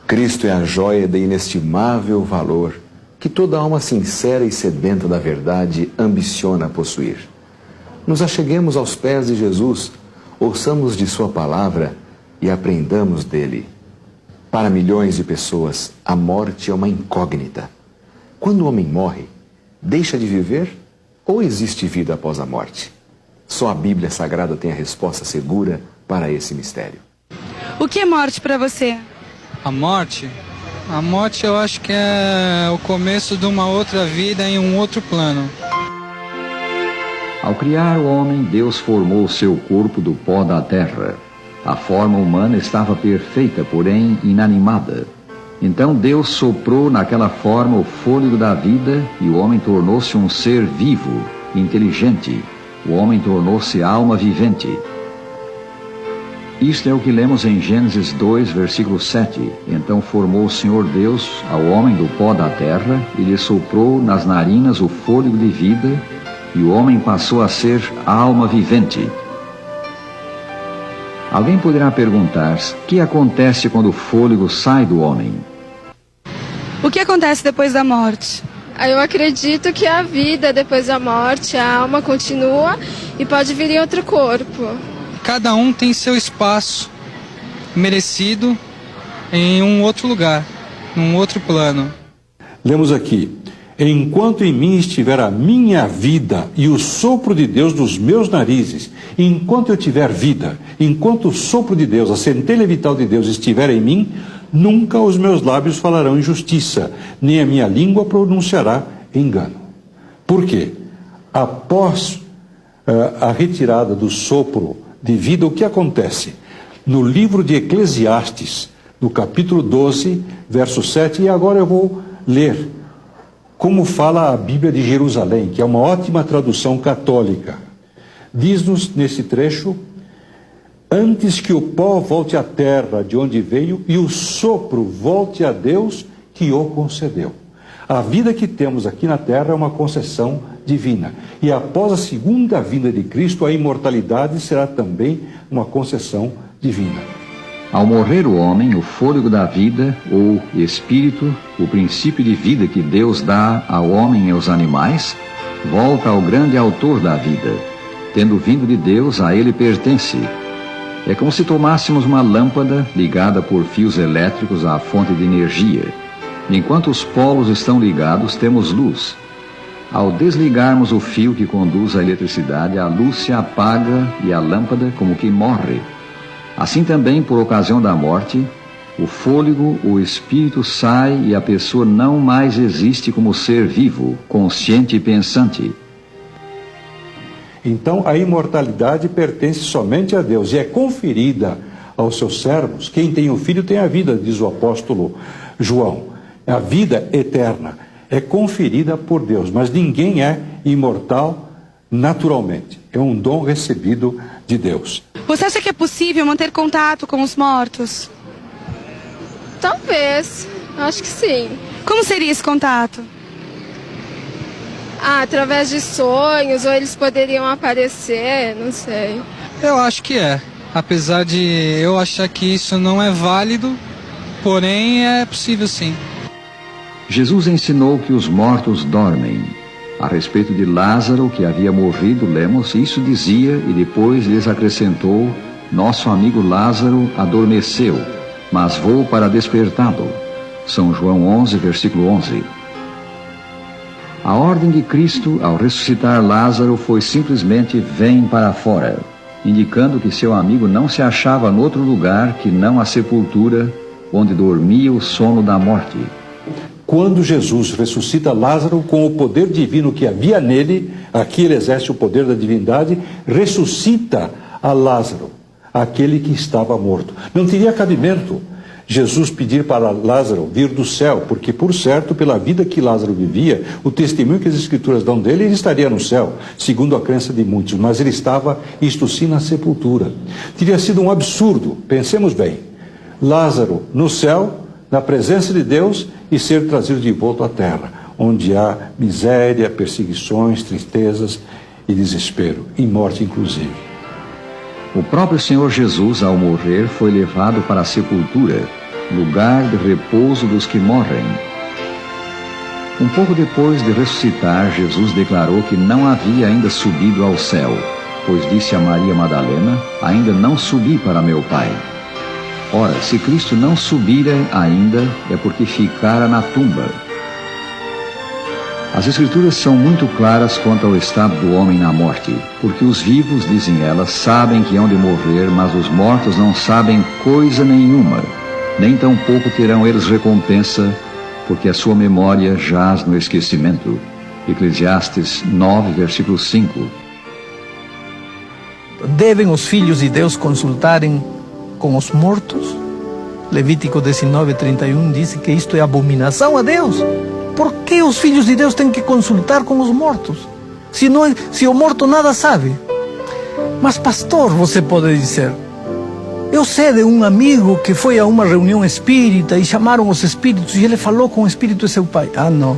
Cristo é a joia de inestimável valor que toda alma sincera e sedenta da verdade ambiciona possuir. Nos acheguemos aos pés de Jesus, ouçamos de sua palavra e aprendamos dele. Para milhões de pessoas, a morte é uma incógnita. Quando o homem morre, deixa de viver ou existe vida após a morte? Só a Bíblia Sagrada tem a resposta segura para esse mistério. O que é morte para você? A morte? A morte eu acho que é o começo de uma outra vida em um outro plano. Ao criar o homem, Deus formou o seu corpo do pó da terra. A forma humana estava perfeita, porém inanimada. Então Deus soprou naquela forma o fôlego da vida e o homem tornou-se um ser vivo, inteligente. O homem tornou-se alma vivente. Isto é o que lemos em Gênesis 2, versículo 7. Então formou o Senhor Deus ao homem do pó da terra e lhe soprou nas narinas o fôlego de vida, e o homem passou a ser alma vivente. Alguém poderá perguntar: o que acontece quando o fôlego sai do homem? O que acontece depois da morte? Eu acredito que a vida depois da morte, a alma continua e pode vir em outro corpo. Cada um tem seu espaço merecido em um outro lugar, num outro plano. Lemos aqui: enquanto em mim estiver a minha vida e o sopro de Deus nos meus narizes, enquanto eu tiver vida, enquanto o sopro de Deus, a centelha vital de Deus estiver em mim, nunca os meus lábios falarão injustiça, nem a minha língua pronunciará engano. Por quê? Após a retirada do sopro de vida, o que acontece? No livro de Eclesiastes, no capítulo 12, verso 7, e agora eu vou ler como fala a Bíblia de Jerusalém, que é uma ótima tradução católica. Diz-nos nesse trecho: antes que o pó volte à terra de onde veio e o sopro volte a Deus que o concedeu. A vida que temos aqui na terra é uma concessão divina. E após a segunda vinda de Cristo, a imortalidade será também uma concessão divina. Ao morrer o homem, o fôlego da vida, ou espírito, o princípio de vida que Deus dá ao homem e aos animais, volta ao grande autor da vida. Tendo vindo de Deus, a ele pertence. É como se tomássemos uma lâmpada ligada por fios elétricos à fonte de energia. Enquanto os polos estão ligados, temos luz. Ao desligarmos o fio que conduz a eletricidade, a luz se apaga e a lâmpada como que morre. Assim também, por ocasião da morte, o fôlego, o espírito sai e a pessoa não mais existe como ser vivo, consciente e pensante. Então a imortalidade pertence somente a Deus e é conferida aos seus servos. Quem tem o Filho tem a vida, diz o apóstolo João. A vida eterna é conferida por Deus, mas ninguém é imortal naturalmente. É um dom recebido de Deus. Você acha que é possível manter contato com os mortos? Talvez, acho que sim. Como seria esse contato? Através de sonhos, ou eles poderiam aparecer, não sei. Eu acho que é. Apesar de eu achar que isso não é válido, porém é possível sim. Jesus ensinou que os mortos dormem. A respeito de Lázaro, que havia morrido, lemos: isso dizia e depois lhes acrescentou: nosso amigo Lázaro adormeceu, mas vou para despertá-lo. São João 11, versículo 11. A ordem de Cristo ao ressuscitar Lázaro foi simplesmente: vem para fora, indicando que seu amigo não se achava noutro lugar que não a sepultura, onde dormia o sono da morte. Quando Jesus ressuscita Lázaro com o poder divino que havia nele, aqui ele exerce o poder da divindade, ressuscita a Lázaro, aquele que estava morto. Não teria cabimento Jesus pedir para Lázaro vir do céu, porque por certo, pela vida que Lázaro vivia, o testemunho que as escrituras dão dele, ele estaria no céu, segundo a crença de muitos, mas ele estava, isto sim, na sepultura. Teria sido um absurdo, pensemos bem, Lázaro no céu, na presença de Deus, e ser trazido de volta à terra, onde há miséria, perseguições, tristezas e desespero, e morte inclusive. O próprio Senhor Jesus, ao morrer, foi levado para a sepultura. lugar de repouso dos que morrem. Um pouco depois de ressuscitar, Jesus declarou que não havia ainda subido ao céu, pois disse a Maria Madalena: ainda não subi para meu Pai. Ora, se Cristo não subira ainda, é porque ficara na tumba. As Escrituras são muito claras quanto ao estado do homem na morte, porque os vivos, dizem elas, sabem que hão de morrer, mas os mortos não sabem coisa nenhuma, nem tampouco terão eles recompensa, porque a sua memória jaz no esquecimento. Eclesiastes 9, versículo 5. Devem os filhos de Deus consultarem com os mortos? Levítico 19, 31 diz que isto é abominação a Deus. Por que os filhos de Deus têm que consultar com os mortos? Se o morto nada sabe. Mas pastor, você pode dizer, eu sei de um amigo que foi a uma reunião espírita e chamaram os espíritos e ele falou com o espírito de seu pai. Ah, não.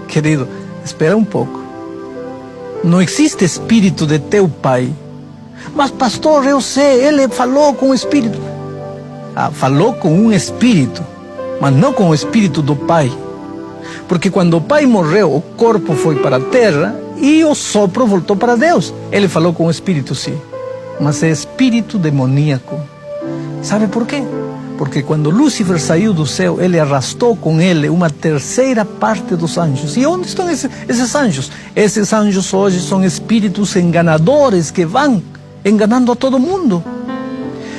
Querido, espera um pouco. Não existe espírito de teu pai. Mas pastor, eu sei, ele falou com o espírito. Ah, falou com um espírito, mas não com o espírito do pai. Porque quando o pai morreu, o corpo foi para a terra e o sopro voltou para Deus. Ele falou com o espírito, sim, mas é espírito demoníaco. Sabe por quê? Porque quando Lúcifer saiu do céu, ele arrastou com ele uma terceira parte dos anjos. E onde estão esses anjos? Esses anjos hoje são espíritos enganadores que vão enganando a todo mundo.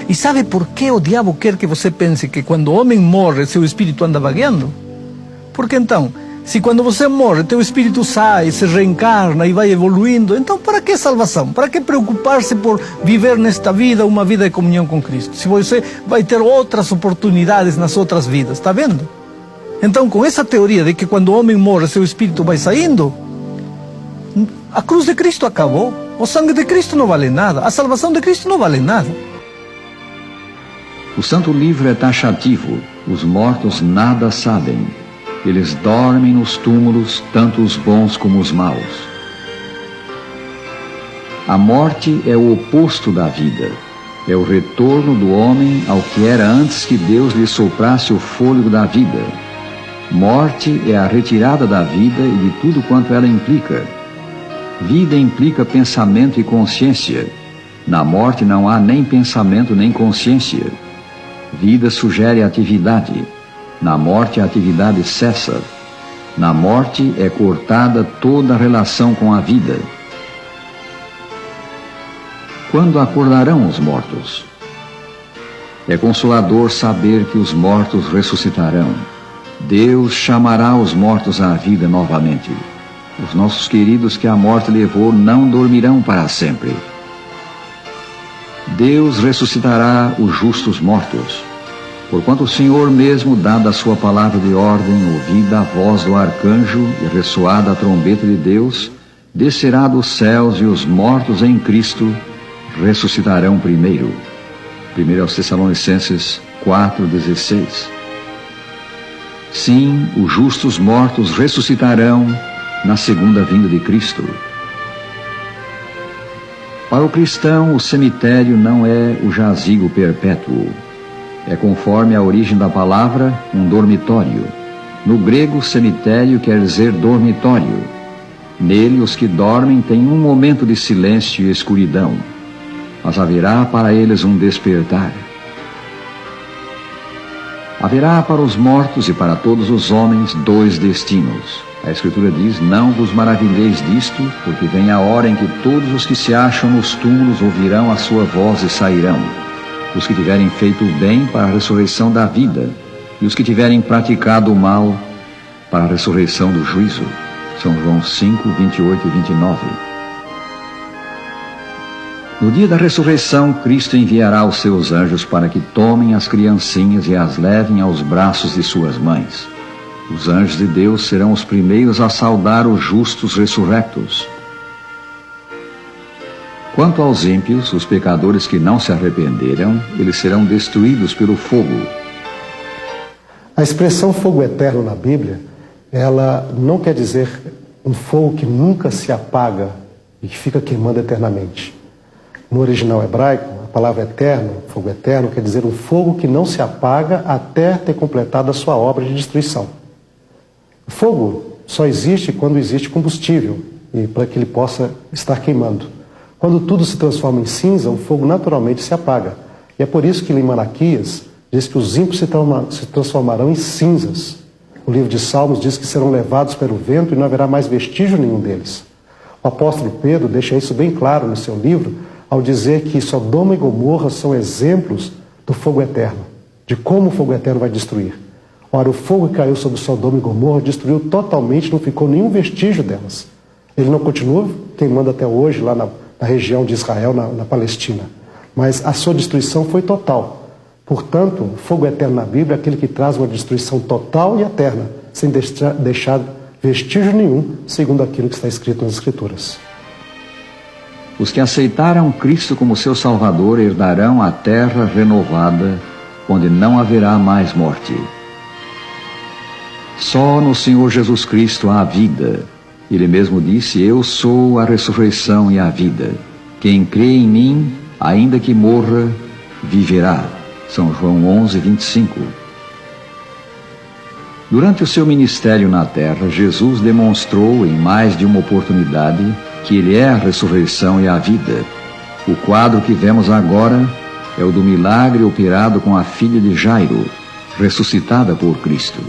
E sabe por que o diabo quer que você pense que quando o homem morre, seu espírito anda vagueando? Porque então, se quando você morre, teu espírito sai, se reencarna e vai evoluindo, então para que salvação? Para que preocupar-se por viver nesta vida uma vida de comunhão com Cristo? Se você vai ter outras oportunidades nas outras vidas, está vendo? Então, com essa teoria de que quando o homem morre, seu espírito vai saindo, a cruz de Cristo acabou. O sangue de Cristo não vale nada. A salvação de Cristo não vale nada. O Santo Livro é taxativo. Os mortos nada sabem. Eles dormem nos túmulos, tanto os bons como os maus. A morte é o oposto da vida. É o retorno do homem ao que era antes que Deus lhe soprasse o fôlego da vida. Morte é a retirada da vida e de tudo quanto ela implica. Vida implica pensamento e consciência. Na morte não há nem pensamento nem consciência. Vida sugere atividade. Na morte a atividade cessa. Na morte é cortada toda a relação com a vida. Quando acordarão os mortos? É consolador saber que os mortos ressuscitarão. Deus chamará os mortos à vida novamente. Os nossos queridos que a morte levou não dormirão para sempre. Deus ressuscitará os justos mortos. Porquanto o Senhor mesmo, dada a sua palavra de ordem, ouvida a voz do arcanjo e ressoada a trombeta de Deus, descerá dos céus e os mortos em Cristo ressuscitarão primeiro. 1 Tessalonicenses 4,16. Sim, os justos mortos ressuscitarão na segunda vinda de Cristo. Para o cristão, o cemitério não é o jazigo perpétuo. É, conforme a origem da palavra, um dormitório. No grego, cemitério quer dizer dormitório. Nele, os que dormem têm um momento de silêncio e escuridão, mas haverá para eles um despertar. Haverá para os mortos e para todos os homens dois destinos. A Escritura diz: não vos maravilheis disto, porque vem a hora em que todos os que se acham nos túmulos ouvirão a sua voz e sairão. Os que tiverem feito o bem para a ressurreição da vida, e os que tiverem praticado o mal para a ressurreição do juízo. São João 5, 28 e 29. No dia da ressurreição, Cristo enviará os seus anjos para que tomem as criancinhas e as levem aos braços de suas mães. Os anjos de Deus serão os primeiros a saudar os justos ressurrectos. Quanto aos ímpios, os pecadores que não se arrependeram, eles serão destruídos pelo fogo. A expressão fogo eterno na Bíblia, ela não quer dizer um fogo que nunca se apaga e que fica queimando eternamente. No original hebraico, a palavra eterno, fogo eterno, quer dizer um fogo que não se apaga até ter completado a sua obra de destruição. O fogo só existe quando existe combustível, e para que ele possa estar queimando. Quando tudo se transforma em cinza, o fogo naturalmente se apaga. E é por isso que em Malaquias diz que os ímpios se transformarão em cinzas. O livro de Salmos diz que serão levados pelo vento e não haverá mais vestígio nenhum deles. O apóstolo Pedro deixa isso bem claro no seu livro, ao dizer que Sodoma e Gomorra são exemplos do fogo eterno, de como o fogo eterno vai destruir. Ora, o fogo que caiu sobre Sodoma e Gomorra destruiu totalmente, não ficou nenhum vestígio delas. Ele não continua queimando até hoje lá na região de Israel, na Palestina. Mas a sua destruição foi total. Portanto, o fogo eterno na Bíblia é aquele que traz uma destruição total e eterna, sem deixar vestígio nenhum, segundo aquilo que está escrito nas Escrituras. Os que aceitaram Cristo como seu Salvador herdarão a terra renovada, onde não haverá mais morte. Só no Senhor Jesus Cristo há vida. Ele mesmo disse: eu sou a ressurreição e a vida. Quem crê em mim, ainda que morra, viverá. São João 11, 25. Durante o seu ministério na terra, Jesus demonstrou em mais de uma oportunidade que Ele é a ressurreição e a vida. O quadro que vemos agora é o do milagre operado com a filha de Jairo, ressuscitada por Cristo.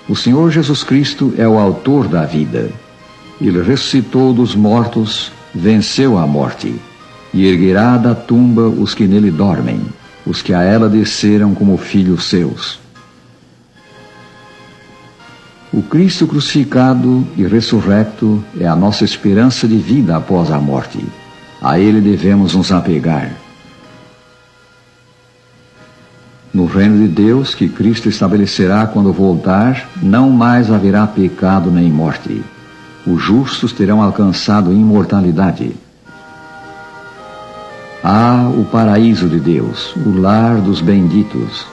O Senhor Jesus Cristo é o autor da vida. Ele ressuscitou dos mortos, venceu a morte, e erguerá da tumba os que nele dormem, os que a ela desceram como filhos seus. O Cristo crucificado e ressurrecto é a nossa esperança de vida após a morte. A Ele devemos nos apegar. No reino de Deus, que Cristo estabelecerá quando voltar, não mais haverá pecado nem morte. Os justos terão alcançado imortalidade. Há o paraíso de Deus, o lar dos benditos.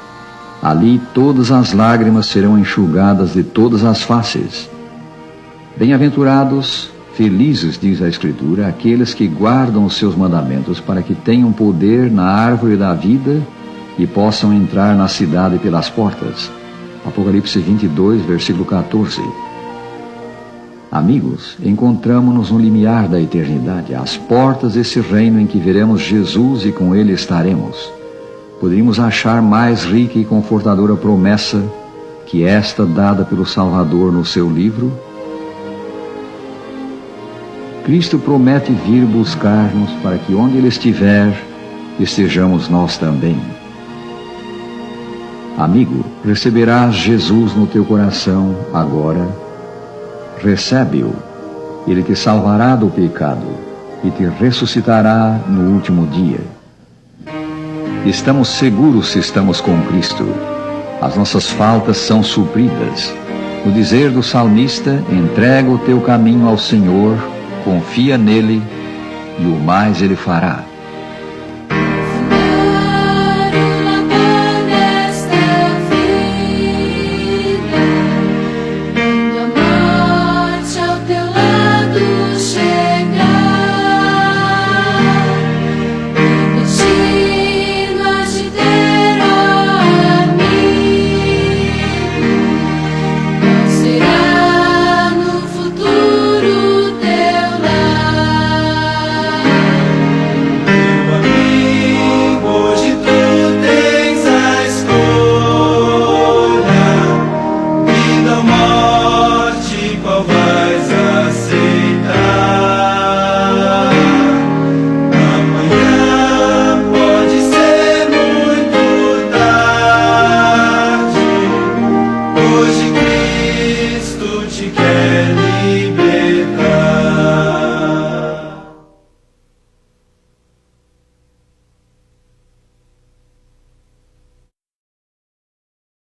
Ali todas as lágrimas serão enxugadas de todas as faces. Bem-aventurados, felizes, diz a Escritura, aqueles que guardam os seus mandamentos, para que tenham poder na árvore da vida e possam entrar na cidade pelas portas. Apocalipse 22, versículo 14. Amigos, encontramo-nos no limiar da eternidade, às portas desse reino em que veremos Jesus e com Ele estaremos. Poderíamos achar mais rica e confortadora promessa que esta dada pelo Salvador no seu livro? Cristo promete vir buscar-nos para que onde Ele estiver, estejamos nós também. Amigo, receberás Jesus no teu coração agora. Recebe-o. Ele te salvará do pecado e te ressuscitará no último dia. Estamos seguros se estamos com Cristo. As nossas faltas são supridas. No dizer do salmista: entrega o teu caminho ao Senhor, confia nele e o mais Ele fará.